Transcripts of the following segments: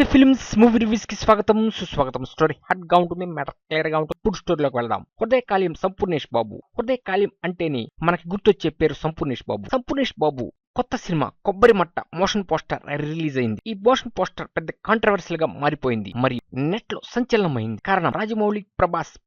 వీకే films movie reviews కి స్వాగతం సుస్వాగతం. స్టోరీ హాట్ గా ఉంటుంది, మ్యాటర్ క్లియర్ గా ఉంటుంది. ఇప్పుడు స్టోరీలోకి వెళ్దాం. హృదయకాళీయం సంపూర్ణేష్ బాబు. హృదయకాళీయం అంటేనే మనకి గుర్తొచ్చే పేరు సంపూర్ణేష్ బాబు. సంపూర్ణేష్ బాబు కొత్త సినిమా కొబ్బరి మట్ట మోషన్ పోస్టర్ రిలీజ్ అయింది. ఈ మోషన్ పోస్టర్ పెద్ద కాంట్రవర్షియల్ గా మారిపోయింది, మరియు నెట్ లో సంచలనమైంది. కారణం రాజమౌళి,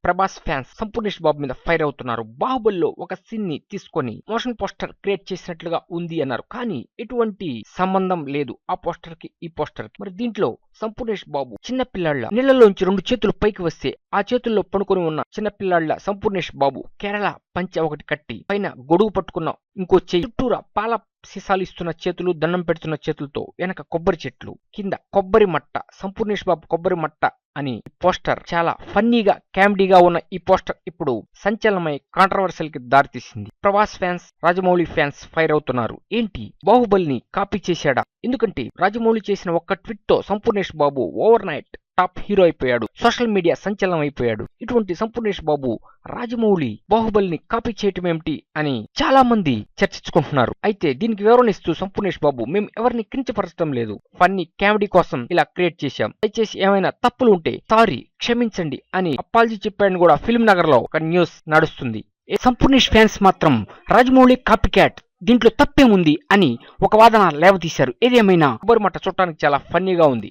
ప్రభాస్ ఫ్యాన్స్ సంపూర్ణేష్ బాబు మీద ఫైర్ అవుతున్నారు. బాహుబలిలో ఒక సీన్ ని తీసుకొని మోషన్ పోస్టర్ క్రియేట్ చేసినట్లుగా ఉంది అన్నారు. కానీ ఎటువంటి సంబంధం లేదు ఆ పోస్టర్ కి ఈ పోస్టర్ కి. మరి దీంట్లో సంపూర్ణేష్ బాబు చిన్న పిల్లాళ్ళ నీళ్లలోంచి 2 చేతులు పైకి వస్తే ఆ చేతుల్లో పడుకొని ఉన్న చిన్న పిల్లాళ్ళ సంపూర్ణేష్ బాబు కేరళ పంచె ఒకటి కట్టి పైన గొడుగు పట్టుకున్న ఇంకో చెయ్యి, చుట్టూరా పాల సీసాలు ఇస్తున్న చేతులు, దండం పెడుతున్న చేతులతో, వెనక కొబ్బరి చెట్లు, కింద కొబ్బరి మట్ట, సంపూర్ణేష్ బాబు కొబ్బరి మట్ట అని పోస్టర్. చాలా ఫన్నీగా కామెడీగా ఉన్న ఈ పోస్టర్ ఇప్పుడు సంచలనమై కాంట్రవర్షియల్ కి దారితీసింది. Prabhas fans, Rajamouli fans fire అవుతున్నారు. ఏంటి, బాహుబలిని కాపీ చేశాడా? ఎందుకంటే రాజమౌళి చేసిన ఒక్క ట్వీట్ తో Sampoornesh Babu over night top hero అయిపోయాడు, సోషల్ మీడియా సంచలనం అయిపోయాడు. ఇటువంటి సంపూర్ణేష్ బాబు రాజమౌళి బాహుబలిని కాపీ చేయటం ఏమిటి అని చాలా మంది చర్చించుకుంటున్నారు. అయితే దీనికి వివరణ ఇస్తూ సంపూర్ణేష్ బాబు, మేము ఎవరిని కించపరచడం లేదు, ఫన్నీ కామెడీ కోసం ఇలా క్రియేట్ చేశాం, దయచేసి ఏమైనా తప్పులు ఉంటే సారీ క్షమించండి అని అప్పాలజీ చెప్పాడని కూడా ఫిల్మ్ నగర్ లో ఒక న్యూస్ నడుస్తుంది. సంపూర్ణేష్ ఫ్యాన్స్ మాత్రం రాజమౌళి కాపీ క్యాట్, దీంట్లో తప్పేముంది అని ఒక వాదన లేవతీశారు. ఏదేమైనా కొబ్బరి మట్ట చూడటానికి చాలా ఫన్నీగా ఉంది.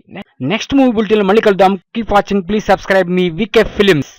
నెక్స్ట్ మూవీ బులెటిన్ లో మళ్ళీ కలుద్దాం. కీప్ వాచింగ్, ప్లీజ్ సబ్స్క్రైబ్ మీ వీకే ఫిల్మ్స్.